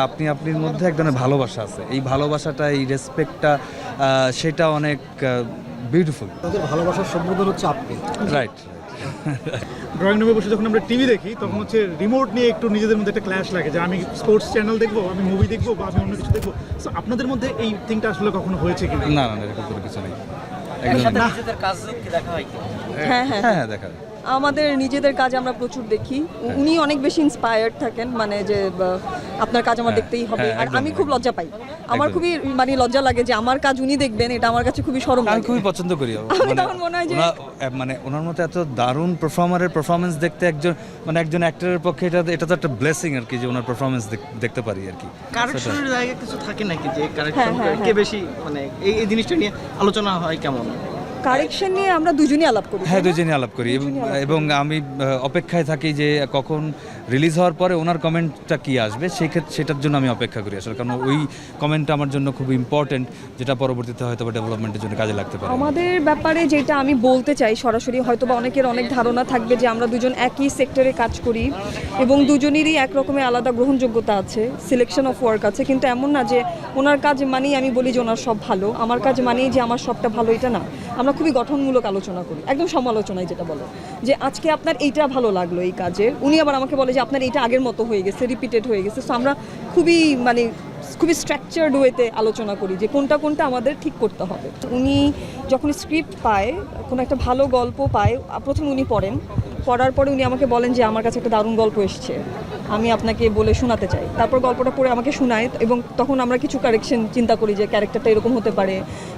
আপনি আপনার মধ্যে এক ধরনের ভালোবাসা আছে, এই ভালোবাসাটা, এই রেসপেক্টটা, সেটা অনেক বিউটিফুল। তাদের ভালোবাসার সম্বোধন হচ্ছে আপনি। রাইট। ড্রয়িং রুমে বসে যখন আমরা টিভি দেখি তখন হচ্ছে রিমোট নিয়ে একটু নিজেদের মধ্যে একটা ক্ল্যাশ লাগে যে আমি স্পোর্টস চ্যানেল দেখবো, আমি মুভি দেখবো, বা আমি অন্য কিছু দেখবো। সো আপনাদের মধ্যে এই থিংটা আসলে কখনো হয়েছে কি? না না, এরকম কোনো কিছু নেই। নিজেদের কাজ কি দেখা হয়? হ্যাঁ হ্যাঁ হ্যাঁ হ্যাঁ, দেখা আমাদের নিজেদের কাজ আমরা প্রচুর দেখি। উনি অনেক বেশি ইন্সপায়ার্ড থাকেন, মানে যে আপনার কাজ আমার দেখতেই হবে। আর আমি খুব লজ্জা পাই, আমার খুবই মানে লজ্জা লাগে যে আমার কাজ উনি দেখবেন, এটা আমার কাছে খুবই শরম আমি লাগে। খুবই পছন্দ করি। তখন মনে হয় যে মানে ওনার মতো এত দারুণ পারফর্মারের পারফরমেন্স দেখতে একজন অ্যাক্টরের পক্ষে এটা তো একটা ব্লেসিং আর কি, যে ওনার পারফরমেন্স দেখতে পারি আর কি। কারেকশনের জায়গা কিছু থাকে নাকি, যে কারেকশন কে বেশি, মানে এই জিনিসটা নিয়ে আলোচনা হয় কেমন? কারেকশন নিয়ে আমরা দুজনেই আলাপ করি। হ্যাঁ, দুজনেই আলাপ করি এবং আমি অপেক্ষায় থাকি যে কখন রিলিজ হওয়ার পরে ওনার কমেন্টটা কি আসবে, সেটার জন্য আমি অপেক্ষা করি আসলে, কারণ ওই কমেন্টটা আমার জন্য খুব ইম্পর্টেন্ট, যেটা পরবর্তীতে হয়তো বা ডেভেলপমেন্টের জন্য কাজে লাগতে পারে। আমাদের ব্যাপারে যেটা আমি বলতে চাই সরাসরি, হয়তো বা অনেকের অনেক ধারণা থাকবে যে আমরা দুজন একই সেক্টরে কাজ করি এবং দুজনেরই এক রকমের আলাদা গ্রহণযোগ্যতা আছে, সিলেকশন অফ ওয়ার্ক আছে, কিন্তু এমন না যে ওনার কাজ মানেই আমি বলি যে ওনার সব ভালো, আমার কাজ মানেই যে আমার সবটা ভালো, এটা না। আমরা খুবই গঠনমূলক আলোচনা করি, একদম সমালোচনায়, যেটা বলে যে আজকে আপনার এইটা ভালো লাগলো এই কাজের, উনি আবার আমাকে বলে যে আপনার এইটা আগের মতো হয়ে গেছে, রিপিটেড হয়ে গেছে। সো আমরা খুবই স্ট্রাকচার্ড ওয়েতে আলোচনা করি যে কোনটা আমাদের ঠিক করতে হবে। উনি যখন স্ক্রিপ্ট পায়, কোনো একটা ভালো গল্প পায়, প্রথমে উনি পড়ার পরে উনি আমাকে বলেন যে আমার কাছে একটা দারুণ গল্প এসছে, আমি আপনাকে বলে শোনাতে চাই। তারপর গল্পটা পড়ে আমাকে শোনায় এবং তখন আমরা কিছু কারেকশন চিন্তা করি যে ক্যারেক্টারটা এরকম হতে পারে,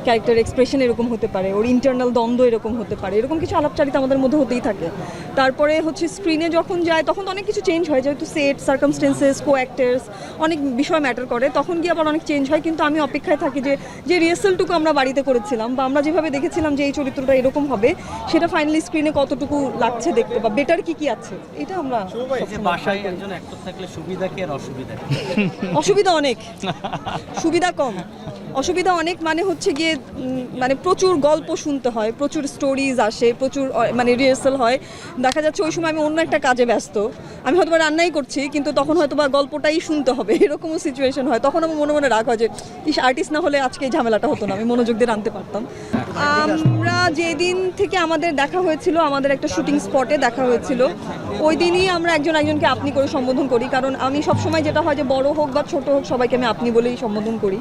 ক্যারেক্টার এক্সপ্রেশন এরকম হতে পারে, ওর ইন্টারনাল দ্বন্দ্ব এরকম হতে পারে, এরকম কিছু আলাপচারিতা আমাদের মধ্যে হতেই থাকে। তারপরে হচ্ছে স্ক্রিনে যখন যায় তখন অনেক কিছু চেঞ্জ হয়, যেহেতু সেট, সার্কামস্টেন্সেস, কো অ্যাক্টার্স, অনেক বিষয় ম্যাটার করে, তখন গিয়ে আবার অনেক চেঞ্জ হয়। কিন্তু আমি অপেক্ষায় থাকি যে রিহার্সালটুকু আমরা বাড়িতে করেছিলাম বা আমরা যেভাবে দেখেছিলাম যে এই চরিত্রটা এরকম হবে, সেটা ফাইনালি স্ক্রিনে কতটুকু লাগছে দেখতে বা বেটার কি আছে, এটা আমরা বাসায় একজন অ্যাক্টর থাকলে সুবিধা কি আর অসুবিধা? অসুবিধা অনেক, সুবিধা কম। অসুবিধা অনেক মানে হচ্ছে গিয়ে মানে প্রচুর গল্প শুনতে হয়, প্রচুর স্টোরিজ আসে, প্রচুর মানে রিহার্সাল হয়। দেখা যাচ্ছে ওই সময় আমি অন্য একটা কাজে ব্যস্ত, আমি হয়তো বা রান্নাই করছি, কিন্তু তখন হয়তো বা গল্পটাই শুনতে হবে, এরকমও সিচুয়েশন হয়। তখন আমার মনে রাগ হয় যে আর্টিস্ট না হলে আজকে এই ঝামেলাটা হতো না, আমি মনোযোগ দিয়ে রানতে পারতাম। আমরা যেদিন থেকে আমাদের দেখা হয়েছিল, আমাদের একটা শুটিং স্পটে দেখা হয়েছিল, ওই দিনই আমরা একজনকে আপনি করে সম্বোধন করি, কারণ আমি সবসময় যেটা হয় যে বড় হোক বা ছোট হোক সবাইকে আমি আপনি বলেই সম্বোধন করি।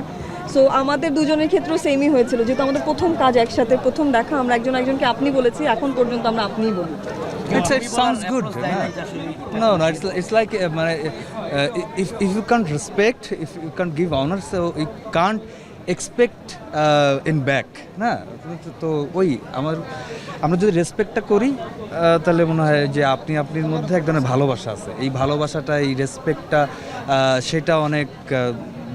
সো আমাদের দুজনের ক্ষেত্রেও সেমই হয়েছিল, যেহেতু আমাদের প্রথম কাজ একসাথে, প্রথম দেখা, আমরা একজনকে আপনি বলেছি, এখন পর্যন্ত আমরা আপনিই বলি। It sounds good. No, it's like if you can't respect, if you can't give honor, so you can't expect in back. না তো ওই আমরা যদি রেসপেক্টটা করি, তাহলে মনে হয় যে আপনি আপনার মধ্যে এক ধরনের ভালোবাসা আছে, এই ভালোবাসাটা, এই রেসপেক্টটা, সেটা অনেক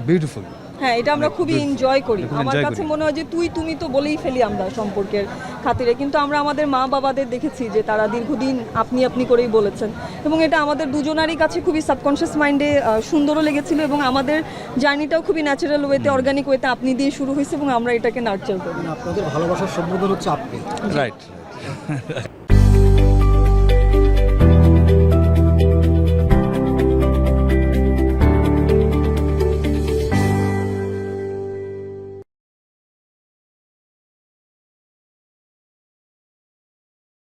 বিউটিফুল। হ্যাঁ, এটা আমরা খুবই এনজয় করি। আমার কাছে মনে হয় যে তুমি তো বলেই ফেলি আমরা সম্পর্কের খাতিরে, কিন্তু আমরা আমাদের মা বাবাদের দেখেছি যে তারা দীর্ঘদিন আপনি করেই বলেছেন, এবং এটা আমাদের দুজনারই কাছে খুবই সাবকনশিয়াস মাইন্ডে সুন্দরও লেগেছিল, এবং আমাদের জার্নিটাও খুবই ন্যাচারাল ওয়েতে, অর্গানিক ওয়েতে আপনি দিয়ে শুরু হয়েছে, এবং আমরা এটাকে নার্চার করি। আপনাদের ভালোবাসার সম্বোধন হচ্ছে আপনি। রাইট।